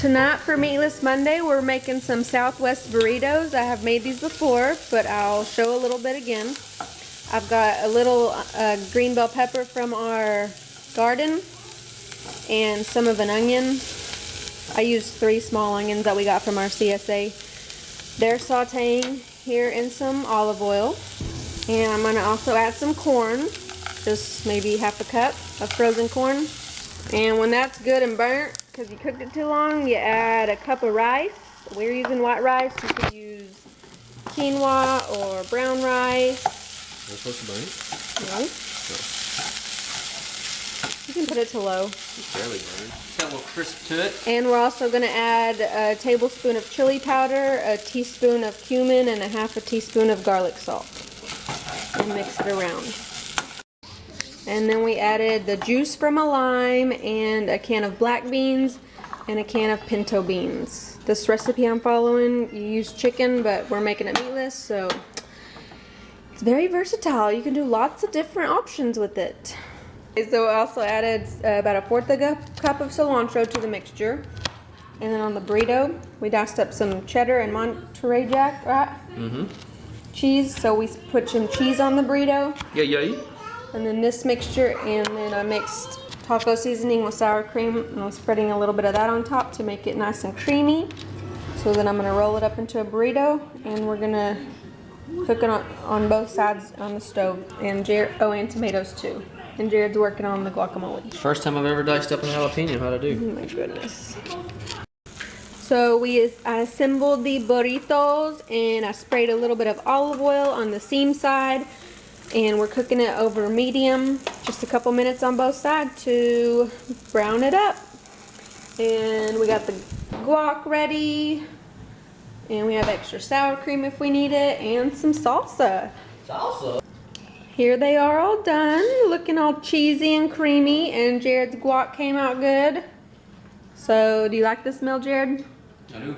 Tonight for Meatless Monday, we're making some Southwest burritos. I have made these before, but I'll show a little bit again. I've got a little green bell pepper from our garden and some of an onion. I used 3 small onions that we got from our CSA. They're sauteing here in some olive oil. And I'm gonna also add some corn, just maybe half a cup of frozen corn. And when that's good and burnt, because you cooked it too long, you add a cup of rice. We're using white rice. You could use quinoa or brown rice. Are you supposed to burn it? No. You can put it to low. It's barely burned. Got a little crisp to it. And we're also going to add a tablespoon of chili powder, a teaspoon of cumin, and a half a teaspoon of garlic salt. And mix it around. And then we added the juice from a lime and a can of black beans and a can of pinto beans. This recipe I'm following, you use chicken, but we're making it meatless, so it's very versatile. You can do lots of different options with it. So I also added about a 1/4 cup of cilantro to the mixture. And then on the burrito, we diced up some cheddar and Monterey Jack, right? Mm-hmm. Cheese, so we put some cheese on the burrito. Yeah. And then this mixture, and then I mixed taco seasoning with sour cream, and I'm spreading a little bit of that on top to make it nice and creamy. So then I'm gonna roll it up into a burrito, and we're gonna cook it on both sides on the stove, and and tomatoes too. And Jared's working on the guacamole. First time I've ever diced up a jalapeno. How'd I do? Oh my goodness. So I assembled the burritos, and I sprayed a little bit of olive oil on the seam side, and we're cooking it over medium, just a couple minutes on both sides to brown it up. And we got the guac ready, and we have extra sour cream if we need it, and some salsa. Salsa? Here they are all done, looking all cheesy and creamy, and Jared's guac came out good. So, do you like the smell, Jared? I do.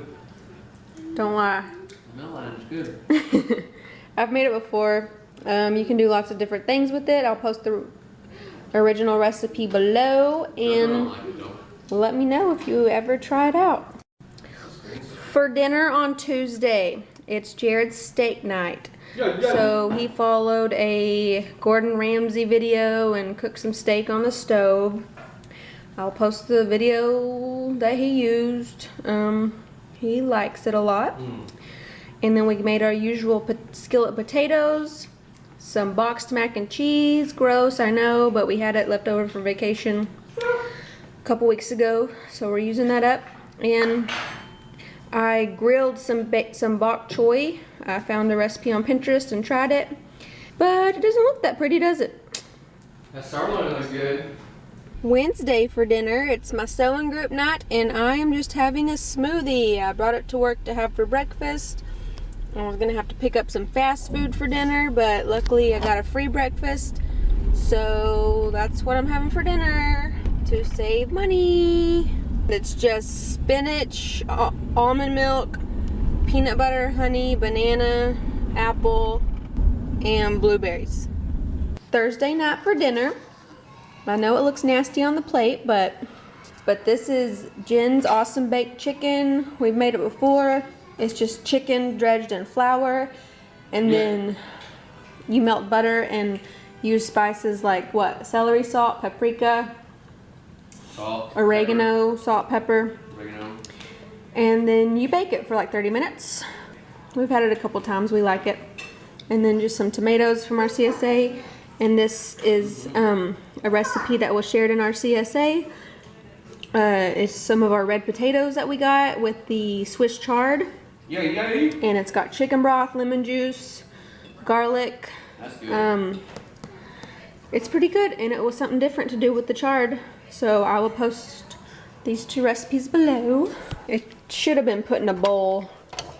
Don't lie. The line is good. I've made it before. You can do lots of different things with it. I'll post the original recipe below, and let me know if you ever try it out. For dinner on Tuesday, it's Jared's steak night. So he followed a Gordon Ramsay video and cooked some steak on the stove. I'll post the video that he used. He likes it a lot. And then we made our usual skillet potatoes, some boxed mac and cheese. Gross, I know, but we had it left over for vacation a couple weeks ago, so we're using that up. And I grilled some bok choy. I found the recipe on Pinterest and tried it, but it doesn't look that pretty, does it? That sirloin looks good. Wednesday for dinner, it's my sewing group night, and I am just having a smoothie. I brought it to work to have for breakfast. I was gonna have to pick up some fast food for dinner, but luckily I got a free breakfast, so that's what I'm having for dinner to save money. It's just spinach, almond milk, peanut butter, honey, banana, apple, and blueberries. Thursday night for dinner. I know it looks nasty on the plate, but this is Jen's Awesome Baked Chicken. We've made it before. It's just chicken dredged in flour, and then you melt butter and use spices like what? Celery salt, paprika, Salt, oregano, salt, pepper. Oregano. And then you bake it for like 30 minutes. We've had it a couple times, we like it. And then just some tomatoes from our CSA. And this is a recipe that was shared in our CSA. It's some of our red potatoes that we got with the Swiss chard. Yeah. And it's got chicken broth, lemon juice, garlic. That's good. It's pretty good, and it was something different to do with the chard. So I will post these 2 recipes below. It should have been put in a bowl,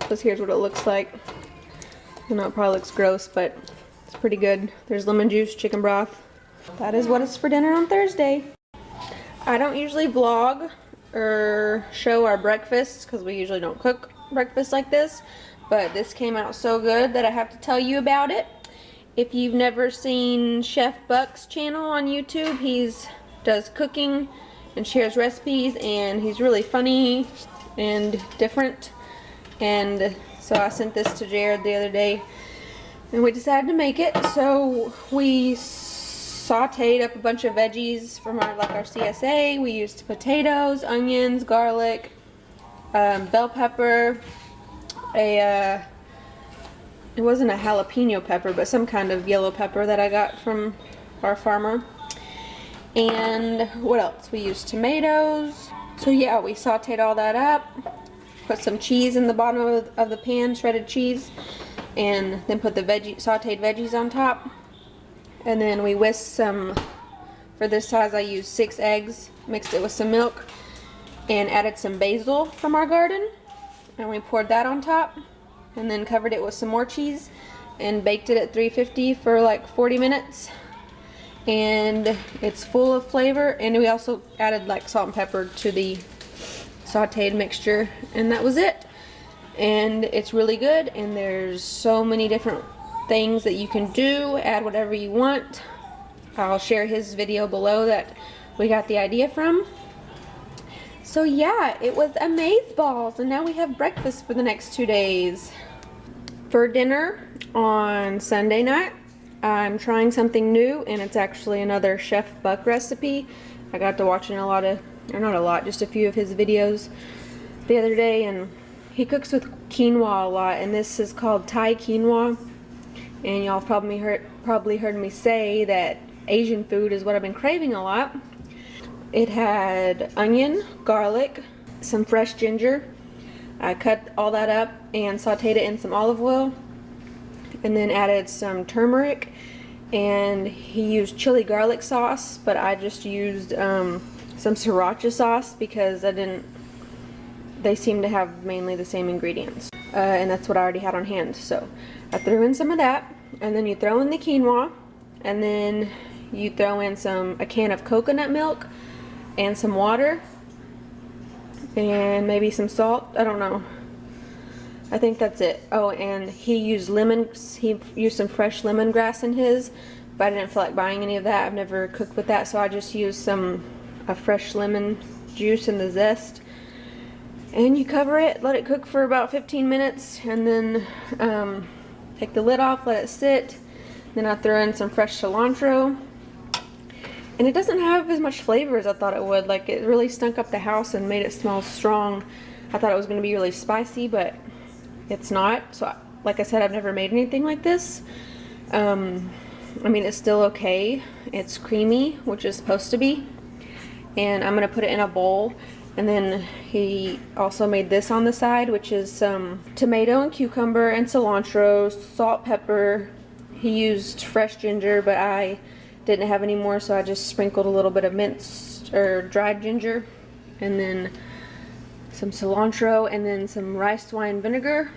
because here's what it looks like. I know it probably looks gross, but it's pretty good. There's lemon juice, chicken broth. That is what is for dinner on Thursday. I don't usually vlog or show our breakfasts, because we usually don't cook breakfast like this, but this came out so good that I have to tell you about it. If you've never seen Chef Buck's channel on YouTube, does cooking and shares recipes, and he's really funny and different. And so I sent this to Jared the other day and we decided to make it. So we sauteed up a bunch of veggies from our CSA. We used potatoes, onions, garlic, bell pepper, it wasn't a jalapeno pepper, but some kind of yellow pepper that I got from our farmer. And what else? We used tomatoes. So yeah, we sauteed all that up, put some cheese in the bottom of the pan, shredded cheese, and then put the sauteed veggies on top. And then we whisked some, for this size I used 6 eggs, mixed it with some milk, and added some basil from our garden. And we poured that on top, and then covered it with some more cheese, and baked it at 350 for like 40 minutes. And it's full of flavor, and we also added like salt and pepper to the sauteed mixture, and that was it. And it's really good, and there's so many different things that you can do. Add whatever you want. I'll share his video below that we got the idea from. So yeah, it was amazeballs, and now we have breakfast for the next 2 days. For dinner on Sunday night, I'm trying something new, and it's actually another Chef Buck recipe. I got to watching a lot of, or not a lot, just a few of his videos the other day, and he cooks with quinoa a lot, and this is called Thai quinoa. And y'all probably heard me say that Asian food is what I've been craving a lot. It had onion, garlic, some fresh ginger. I cut all that up and sauteed it in some olive oil, and then added some turmeric, and he used chili garlic sauce, but I just used some sriracha sauce because they seem to have mainly the same ingredients, and that's what I already had on hand. So I threw in some of that, and then you throw in the quinoa, and then you throw in a can of coconut milk and some water and maybe some salt. I don't know. I think that's it. Oh, and he used some fresh lemongrass in his, but I didn't feel like buying any of that. I've never cooked with that, so I just used a fresh lemon juice in the zest. And you cover it, let it cook for about 15 minutes, and then take the lid off, let it sit. Then I throw in some fresh cilantro. And it doesn't have as much flavor as I thought it would. Like, it really stunk up the house and made it smell strong. I thought it was going to be really spicy, but it's not. So, like I said, I've never made anything like this. I mean, it's still okay. It's creamy, which it's supposed to be. And I'm going to put it in a bowl. And then he also made this on the side, which is some tomato and cucumber and cilantro, salt, pepper. He used fresh ginger, but I didn't have any more, so I just sprinkled a little bit of minced or dried ginger, and then some cilantro, and then some rice wine vinegar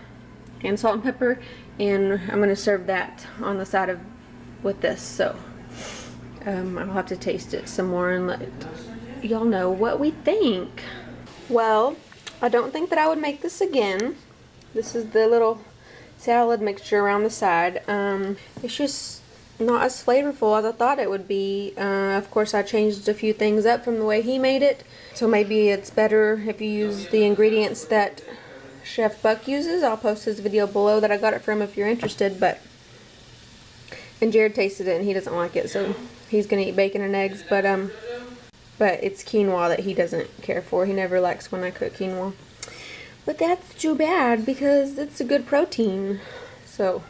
and salt and pepper. And I'm going to serve that on the side with this. So I'll have to taste it some more and let y'all know what we think. Well, I don't think that I would make this again. This is the little salad mixture around the side. It's just not as flavorful as I thought it would be. Of course, I changed a few things up from the way he made it, so maybe it's better if you use the ingredients that Chef Buck uses. I'll post his video below that I got it from if you're interested. And Jared tasted it and he doesn't like it, so he's gonna eat bacon and eggs. But it's quinoa that he doesn't care for. He never likes when I cook quinoa. But that's too bad because it's a good protein. So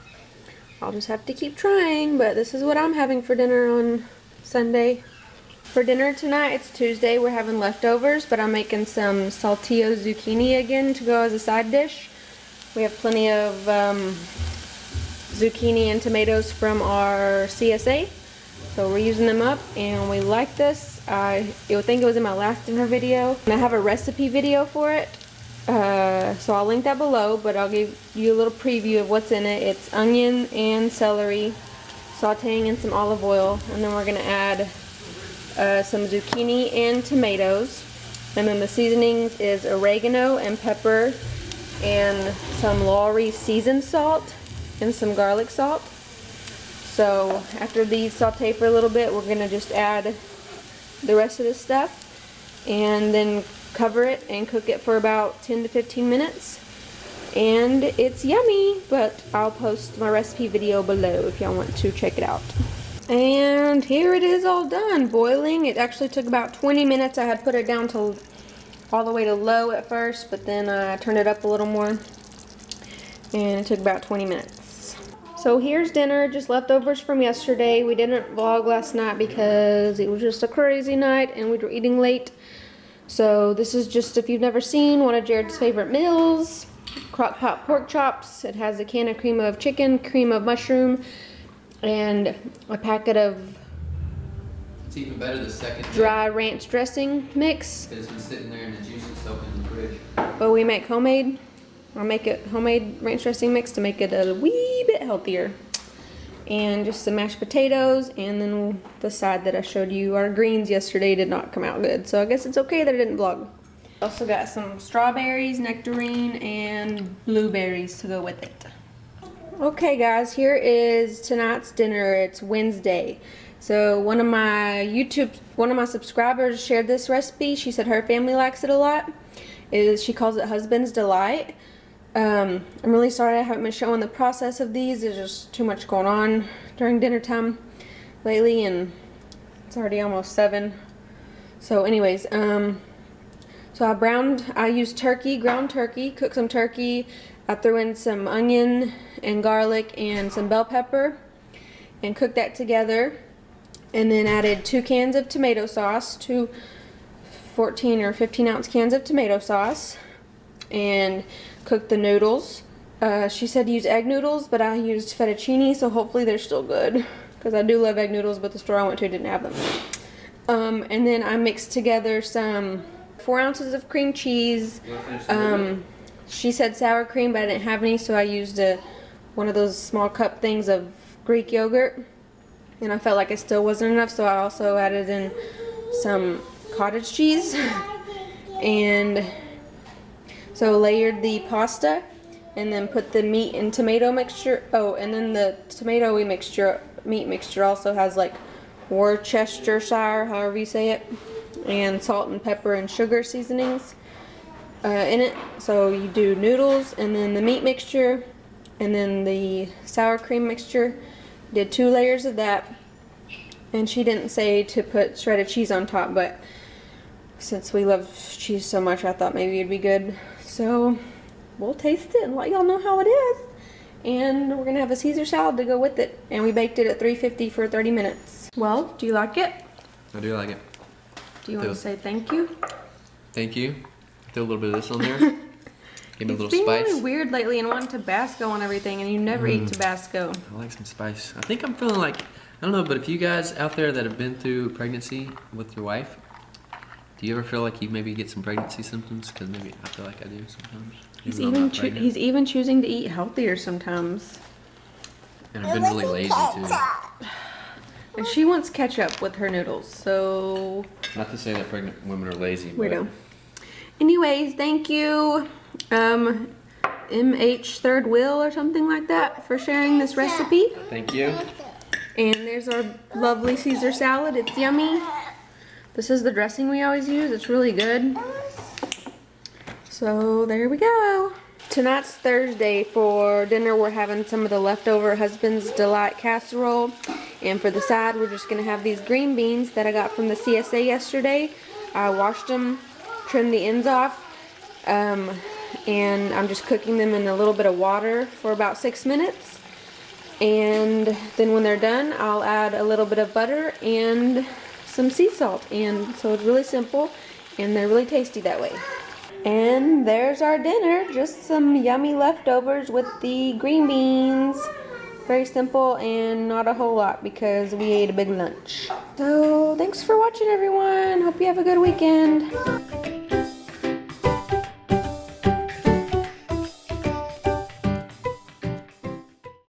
I'll just have to keep trying, but this is what I'm having for dinner on Sunday. For dinner tonight, it's Tuesday, we're having leftovers, but I'm making some saltillo zucchini again to go as a side dish. We have plenty of zucchini and tomatoes from our CSA, so we're using them up, and we like this. I think it was in my last dinner video, and I have a recipe video for it. So I'll link that below, but I'll give you a little preview of what's in it. It's onion and celery, sauteing in some olive oil, and then we're going to add some zucchini and tomatoes. And then the seasonings is oregano and pepper and some Lawry seasoned salt and some garlic salt. So after these saute for a little bit, we're going to just add the rest of this stuff and then cover it and cook it for about 10 to 15 minutes. And it's yummy, but I'll post my recipe video below if y'all want to check it out. And here it is all done, boiling. It actually took about 20 minutes. I had put it down to all the way to low at first, but then I turned it up a little more, and it took about 20 minutes. So here's dinner, just leftovers from yesterday. We didn't vlog last night because it was just a crazy night and we were eating late. So this is just, if you've never seen, one of Jared's favorite meals. Crock pot pork chops. It has a can of cream of chicken, cream of mushroom, and a packet of It's even better the second dry ranch dressing mix. It's been sitting there and the juice is soaking in the fridge. But we make homemade. I'll make it homemade ranch dressing mix to make it a wee bit healthier. And just some mashed potatoes, and then the side that I showed you, our greens yesterday did not come out good. So I guess it's okay that I didn't vlog. Also got some strawberries, nectarine, and blueberries to go with it. Okay guys, here is tonight's dinner. It's Wednesday. So one of my subscribers shared this recipe. She said her family likes it a lot. She calls it Husband's Delight. I'm really sorry I haven't been showing the process of these. There's just too much going on during dinner time lately, and it's already almost 7. So anyways, so I used turkey, ground turkey, cooked some turkey. I threw in some onion and garlic and some bell pepper and cooked that together. And then added 2 cans of tomato sauce, 2 14 or 15 ounce cans of tomato sauce, and cooked the noodles. She said use egg noodles, but I used fettuccine, so hopefully they're still good, because I do love egg noodles, but the store I went to didn't have them. And then I mixed together some 4 ounces of cream cheese. She said sour cream, but I didn't have any, so I used one of those small cup things of Greek yogurt, and I felt like it still wasn't enough, so I also added in some cottage cheese. And so layered the pasta, and then put the meat and tomato mixture. Oh, and then the tomato meat mixture also has like Worcestershire, however you say it, and salt and pepper and sugar seasonings in it. So you do noodles, and then the meat mixture, and then the sour cream mixture. Did 2 layers of that. And she didn't say to put shredded cheese on top, but since we love cheese so much, I thought maybe it'd be good. So we'll taste it and let y'all know how it is. And we're gonna have a Caesar salad to go with it. And we baked it at 350 for 30 minutes. Well, do you like it? I do like it. Do you want to say thank you? Thank you. Throw a little bit of this on there. Give me a little It's been spice. really weird lately and wanting Tabasco on everything, and you never eat Tabasco. I like some spice. I think I'm feeling like, I don't know, but if you guys out there that have been through pregnancy with your wife, do you ever feel like you maybe get some pregnancy symptoms? Because maybe I feel like I do sometimes. He's even choosing to eat healthier sometimes. And I've been really lazy too. And she wants ketchup with her noodles, so... Not to say that pregnant women are lazy, Weirdo. Anyways, thank you, MH Third Wheel or something like that, for sharing this recipe. Thank you. And there's our lovely Caesar salad. It's yummy. This is the dressing we always use. It's really good. So there we go. Tonight's Thursday. For dinner we're having some of the leftover Husband's Delight casserole. And for the side we're just going to have these green beans that I got from the CSA yesterday. I washed them, trimmed the ends off, and I'm just cooking them in a little bit of water for about 6 minutes. And then when they're done, I'll add a little bit of butter and some sea salt. And so it's really simple, and they're really tasty that way. And there's our dinner, just some yummy leftovers with the green beans. Very simple and not a whole lot because we ate a big lunch. So thanks for watching, everyone. Hope you have a good weekend.